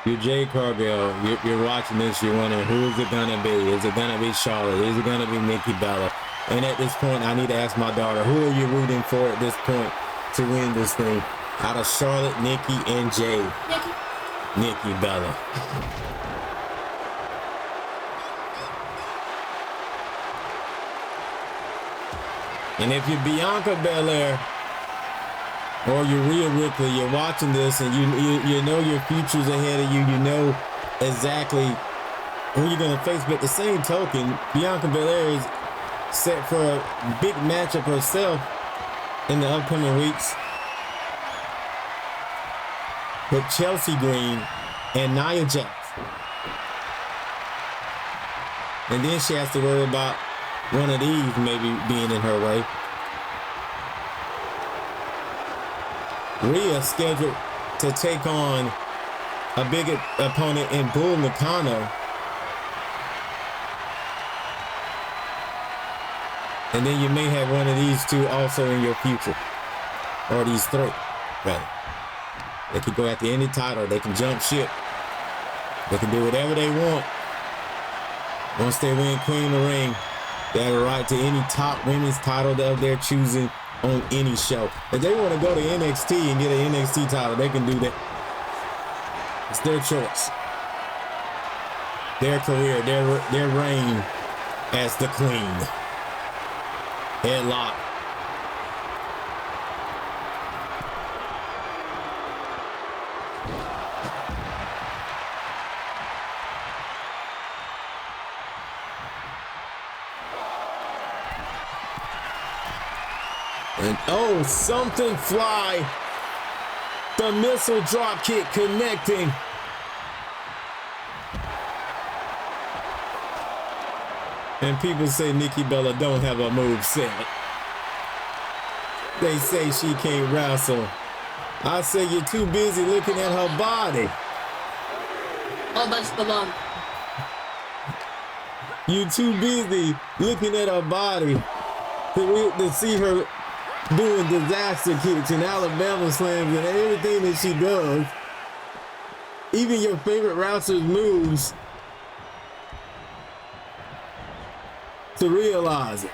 You're Jay Cargill, you're watching this, you're wondering, who is it gonna be? Is it gonna be Charlotte? Is it gonna be Nikki Bella? And at this point, I need to ask my daughter, who are you rooting for at this point to win this thing? Out of Charlotte, Nikki, and Jay? Nikki Bella. And if you're Bianca Belair, or you're Rhea Ripley, you're watching this and you know your future's ahead of you, you know exactly who you're gonna face. But at the same token, Bianca Belair is set for a big matchup herself in the upcoming weeks with Chelsea Green and Nia Jax. And then she has to worry about one of these maybe being in her way. Rhea scheduled to take on a big opponent in Bull Nakano. And then you may have one of these two also in your future. Or these 3, rather. They can go after any title. They can jump ship. They can do whatever they want. Once they win Queen of the Ring, they have a right to any top women's title of their choosing on any show. If they want to go to NXT and get an NXT title, they can do that. It's their choice. Their career, their reign as the Queen. Headlock. And oh, something fly. The missile drop kick connecting. And people say Nikki Bella don't have a move set. They say she can't wrestle. I say you're too busy looking at her body. Oh, that's the bomb. You too busy looking at her body to see her doing disaster kicks and Alabama slams and everything that she does. Even your favorite wrestler's moves. To realize it.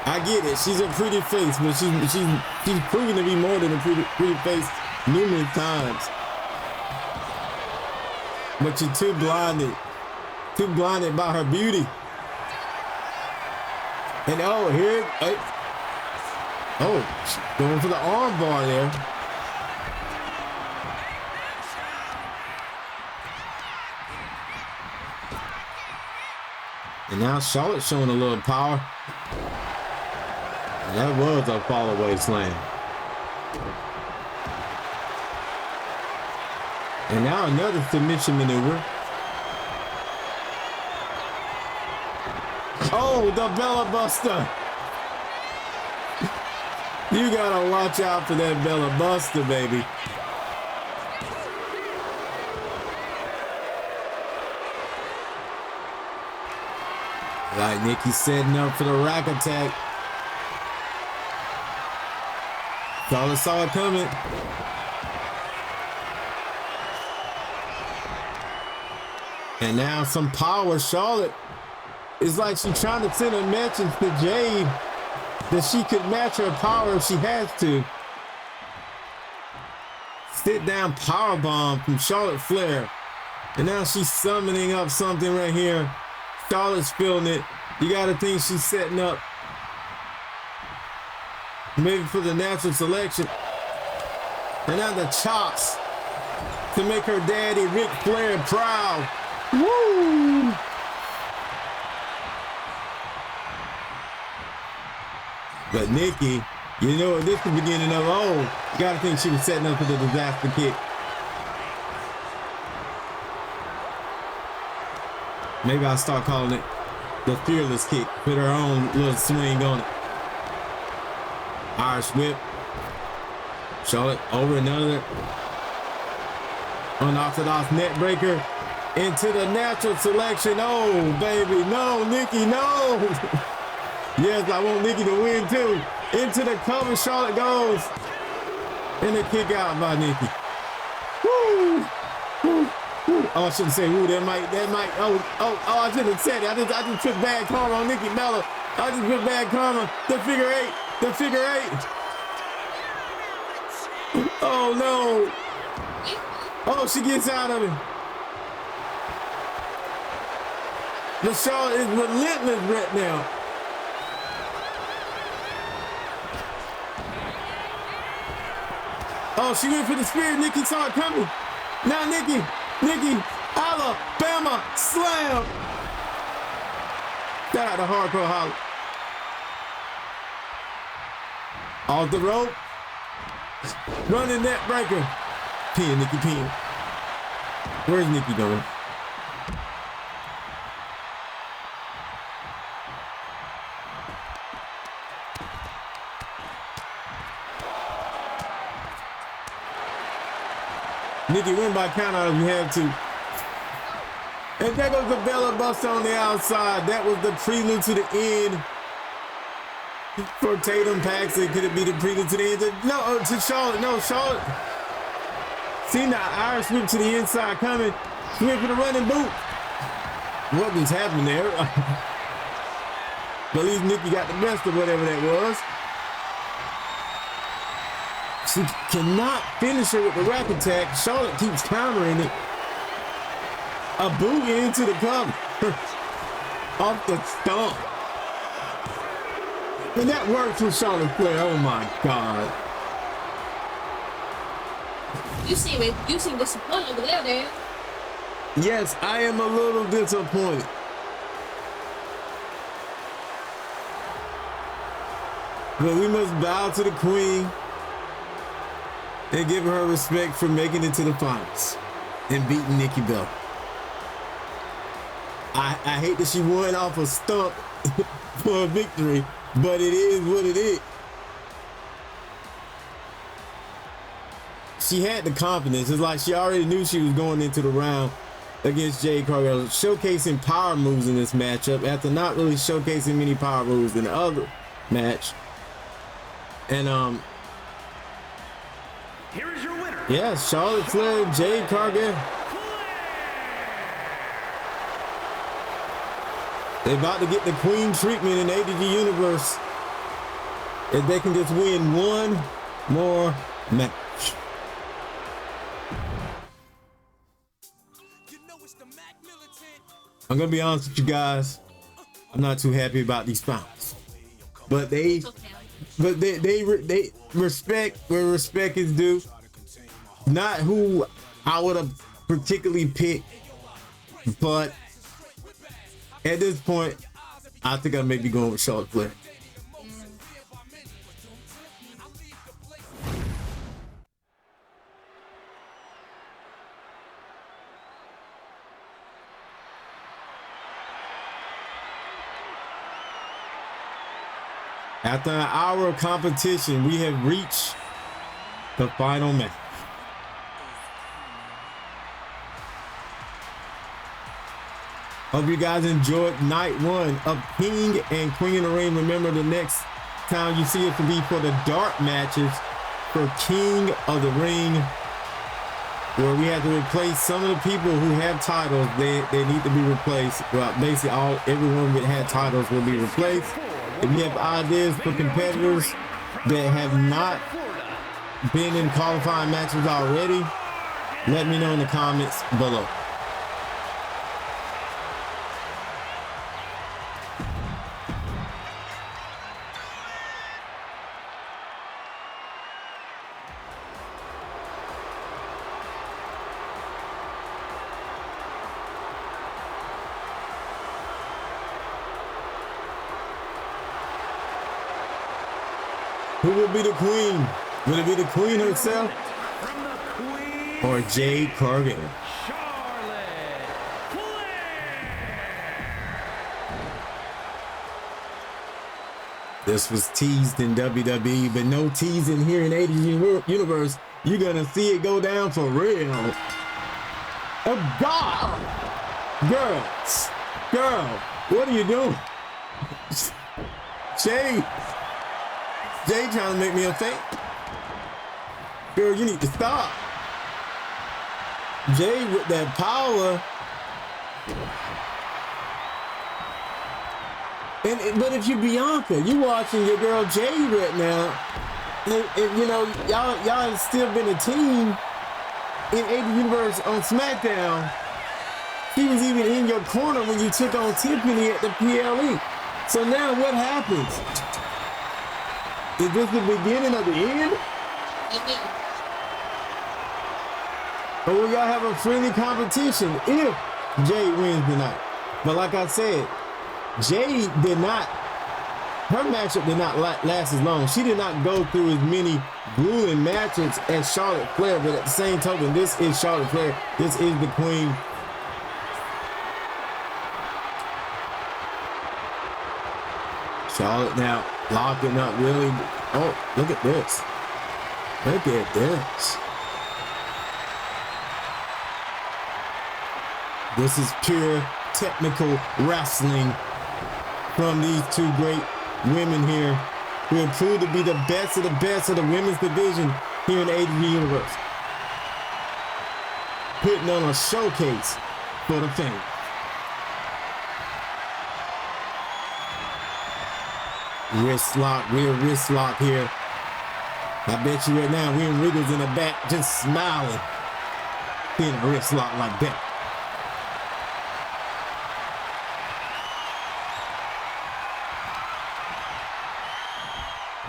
I get it. She's a pretty face, but she's proven to be more than a pretty face numerous times. But you're too blinded by her beauty. And oh, here, oh, going for the arm bar there. And now Charlotte's showing a little power. And that was a fall away slam. And now another submission maneuver. Oh, the Bella Buster. You gotta watch out for that Bella Buster, baby. Like Nikki setting up for the rack attack. Charlotte saw it coming. And now some power. Charlotte is like she's trying to send a message to Jade that she could match her power if she has to. Sit down power bomb from Charlotte Flair. And now she's summoning up something right here. Charlotte's feeling it. You gotta think she's setting up maybe for the natural selection. And now the chops to make her daddy Ric Flair proud. Woo! But Nikki, you know, this is the beginning of, oh, you gotta think she was setting up for the disaster kick. Maybe I'll start calling it the fearless kick. Put her own little swing on it. Irish whip. Charlotte over another unorthodox net breaker into the natural selection. Oh, baby. No, Nikki, no. Yes, I want Nikki to win too. Into the cover, Charlotte goes. And a kick out by Nikki. Woo! Woo! Oh, I shouldn't say, ooh, that might, I shouldn't have said it. I just took bad karma on Nikki Bella. I just put bad karma. The figure eight. Oh, no. Oh, she gets out of it. The Charlotte is relentless right now. Oh, she went for the spear. Nikki saw it coming. Now Nikki, Alabama slam. Shout out to Hardcore Holly. Off the rope. Running net breaker. Pin, Nikki, pin. Where's Nikki going? Nikki, win by count out if you have to. And there goes the Bella Buster on the outside. That was the prelude to the end. For Tatum Paxton, could it be the prelude to the end? No, to Charlotte. No, Charlotte. Seen the Irish whip to the inside coming. Went for the running boot. What was happening there? But at least Nikki got the best of whatever that was. She cannot finish her with the rack attack. Charlotte keeps countering it. A boot into the cover. Off the stump. And that works with Charlotte Flair. Oh my God. You seem disappointed over there, Dan. Yes, I am a little disappointed. But we must bow to the queen and give her respect for making it to the finals and beating Nikki Bella. I hate that she won off a stump for a victory, but it is what it is. She had the confidence. It's like she already knew she was going into the round against Jade Cargill, showcasing power moves in this matchup after not really showcasing many power moves in the other match. And Here is your winner. yeah, Charlotte Flair, Jade Cargill. They're about to get the queen treatment in ADGUniverse if they can just win one more match. I'm gonna be honest with you guys. I'm not too happy about these finals, but they respect where respect is due. Not who I would have particularly picked, but at this point, I think I may be going with Charlotte Flair. After an hour of competition, we have reached the final match. Hope you guys enjoyed night one of King and Queen of the Ring. Remember, the next time you see us will be for the dark matches for King of the Ring, where we have to replace some of the people who have titles. They need to be replaced. Well, basically everyone that had titles will be replaced. If you have ideas for competitors that have not been in qualifying matches already, let me know in the comments below. Who will be the queen? Will it be the queen herself From the queen, or Jade Cargill? Charlotte Flair. This was teased in WWE, but no teasing here in ADGUniverse. You're gonna see it go down for real. Oh God, girl, what are you doing? Jay trying to make me a fake. Girl, you need to stop. Jay with that power. But if you Bianca, you watching your girl Jay right now, and you know, y'all have still been a team in ADGUniverse on Smackdown. She was even in your corner when you took on Tiffany at the PLE. So now what happens? Is this the beginning of the end? Or will y'all have a friendly competition if Jade wins tonight? But like I said, Jade her matchup did not last as long. She did not go through as many grueling matches as Charlotte Flair, but at the same token, this is Charlotte Flair. This is the queen. Charlotte now locking up really. Oh, look at this. Look at this. This is pure technical wrestling from these two great women here who have proved to be the best of the women's division here in ADGUniverse. Putting on a showcase for the fans. Wrist lock, real wrist lock here. I bet you right now, William Regal's in the back just smiling. In a wrist lock like that.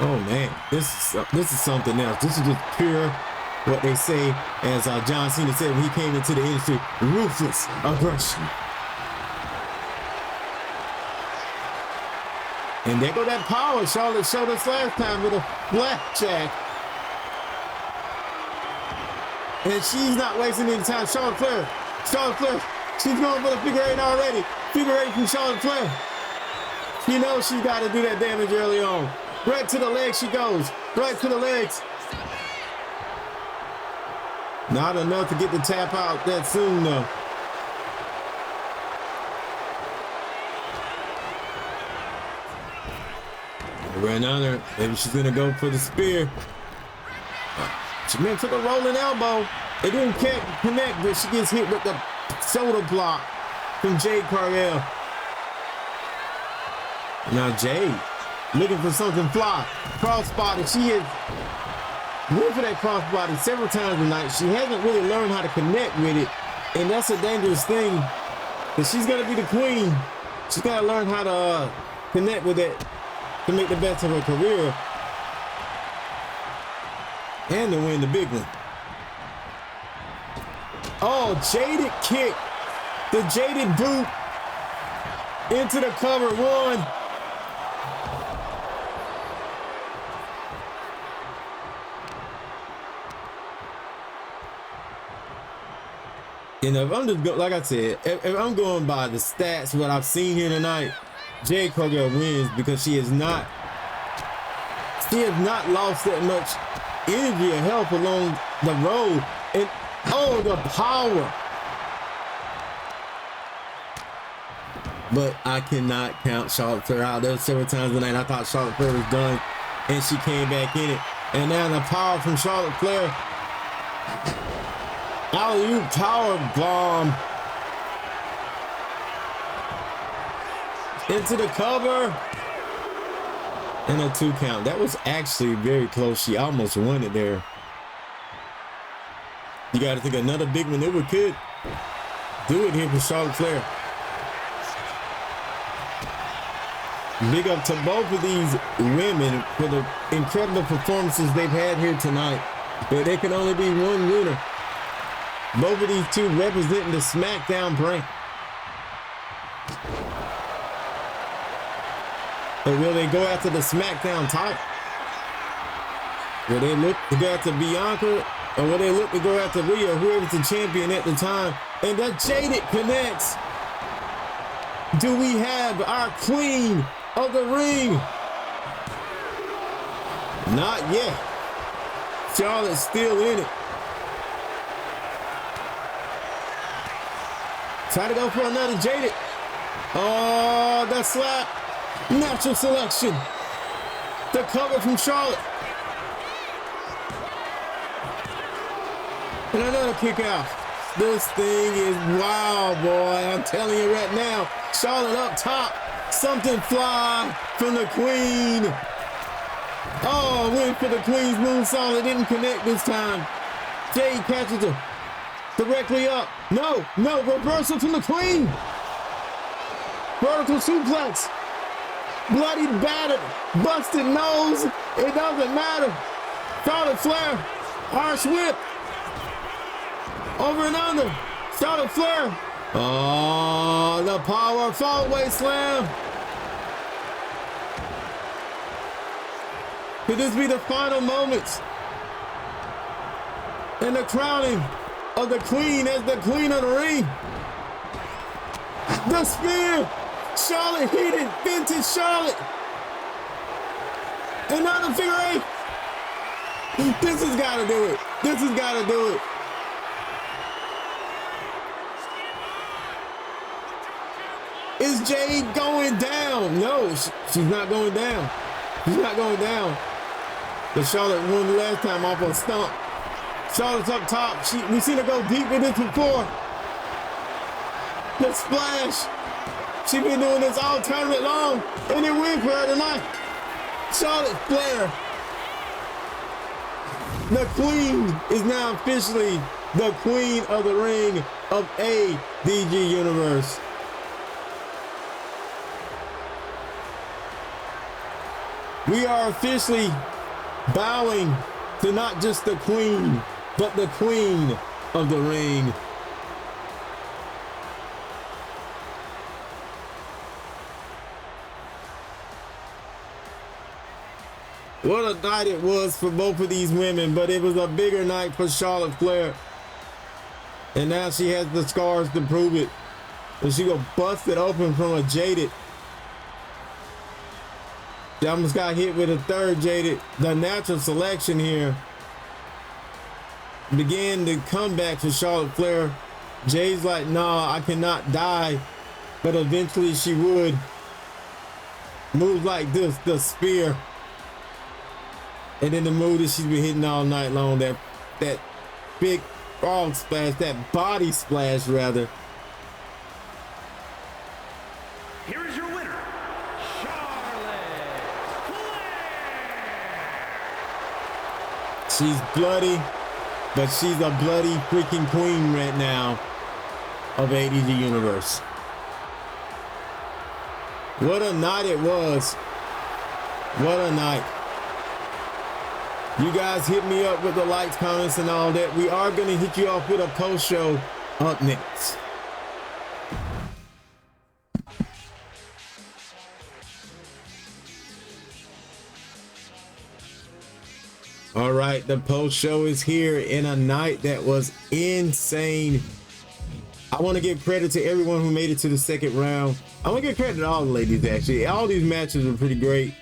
Oh man, this is something else. This is just pure what they say, as John Cena said when he came into the industry, ruthless aggression. And there go that power Charlotte showed us last time with a blackjack. And she's not wasting any time. Charlotte Flair, she's going for the figure eight already. Figure eight from Charlotte Flair. She knows she's got to do that damage early on. Right to the legs she goes. Right to the legs. Not enough to get the tap out that soon though. Ran under. Maybe she's gonna go for the spear. She took a rolling elbow. It didn't connect, but she gets hit with the shoulder block from Jade Cargill. Now Jade looking for something fly. Crossbody. She has went for that crossbody several times tonight. She hasn't really learned how to connect with it, and that's a dangerous thing. But she's gonna be the queen. She's gotta learn how to connect with it to make the best of her career and to win the big one. Oh, jaded kick. The jaded boot into the cover. One. And if I'm just like I said, if I'm going by the stats, what I've seen here tonight, Jade Cargill wins because she has not lost that much energy or health along the road. And oh, the power. But I cannot count Charlotte Flair out. There were several times tonight I thought Charlotte Flair was done, and she came back in it. And now the power from Charlotte Flair. Alley-oop power bomb. Into the cover. And a 2 count. That was actually very close. She almost won it there. You got to think another big maneuver could do it here for Charlotte Flair. Big up to both of these women for the incredible performances they've had here tonight. But there can only be one winner. Both of these two representing the Smackdown brand. But will they go after the Smackdown title? Will they look to go after Bianca? Or will they look to go after Rhea, whoever's the champion at the time? And that Jaded connects. Do we have our queen of the ring? Not yet. Charlotte's still in it. Try to go for another Jaded. Oh, the slap. Natural selection. The cover from Charlotte. And another kick out. This thing is wow, boy. I'm telling you right now. Charlotte up top. Something fly from the queen. Oh, went for the queen's moonsault. It didn't connect this time. Jade catches her. Directly up. No. Reversal from the queen. Vertical suplex. Bloody battered. Busted nose. It doesn't matter. Charlotte Flair. Irish whip. Over and under. Charlotte Flair. Oh, the power fallaway slam. Could this be the final moments? And the crowning of the queen as the queen of the ring. The spear. Charlotte hit it. Vintage Charlotte. Another figure eight. This has got to do it. This has got to do it. Is Jade going down? No, she's not going down. She's not going down. But Charlotte won the last time off a stump. Charlotte's up top. We've seen her go deep with this before. The splash. She's been doing this all tournament long, and it win for her tonight. Charlotte Flair. The queen is now officially the queen of the ring of ADGUniverse. We are officially bowing to not just the queen, but the queen of the ring. What a night it was for both of these women, but it was a bigger night for Charlotte Flair. And now she has the scars to prove it. And she go bust it open from a jaded. She almost got hit with a third jaded. The natural selection here began the comeback for Charlotte Flair. Jay's like, nah, I cannot die. But eventually she would. Moves like this, the spear. And then the move that she's been hitting all night long, that big frog splash, that body splash rather. Here is your winner, Charlotte Flair. She's bloody, but she's a bloody freaking queen right now of ADGUniverse. What a night it was. What a night. You guys hit me up with the likes, comments, and all that. We are going to hit you off with a post show up next. All right, the post show is here in a night that was insane. I want to give credit to everyone who made it to the second round. I want to give credit to all the ladies, actually. All these matches were pretty great.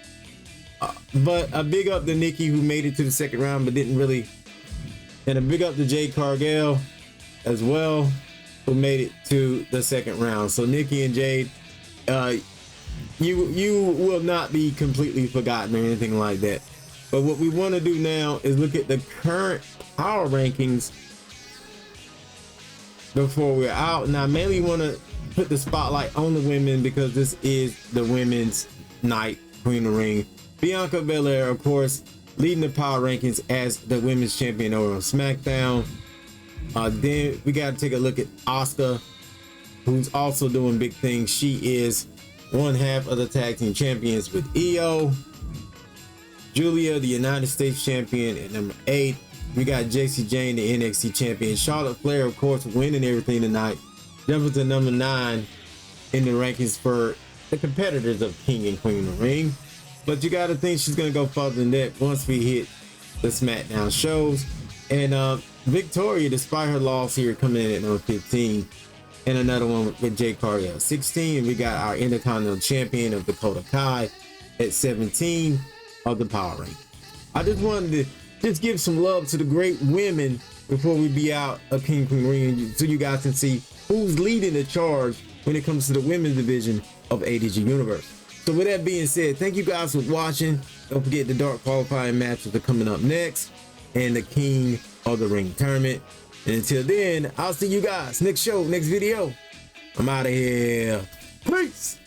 But a big up to Nikki, who made it to the second round but didn't really. And a big up to Jade Cargill as well, who made it to the second round. So Nikki and Jade, you will not be completely forgotten or anything like that. But what we want to do now is look at the current power rankings before we're out. And I mainly want to put the spotlight on the women because this is the women's night, Queen of the Ring. Bianca Belair, of course, leading the power rankings as the women's champion over on Smackdown. Then we got to take a look at Asuka, who's also doing big things. She is one half of the tag team champions with EO. Julia, the United States champion, at number 8. We got JC Jane, the NXT champion. Charlotte Flair, of course, winning everything tonight. Jumping to number 9 in the rankings for the competitors of King and Queen of the Ring. But you got to think she's going to go further than that once we hit the Smackdown shows. And Victoria, despite her loss here, coming in at number 15. And another one with Jade Cargill at 16. And we got our Intercontinental Champion of Dakota Kai at 17 of the power rank. I just wanted to just give some love to the great women before we be out of King Queen Ring, so you guys can see who's leading the charge when it comes to the women's division of ADGUniverse. So with that being said, thank you guys for watching. Don't forget the dark qualifying matches are coming up next and the King of the Ring tournament. And until then, I'll see you guys next show, next video. I'm out of here. Peace.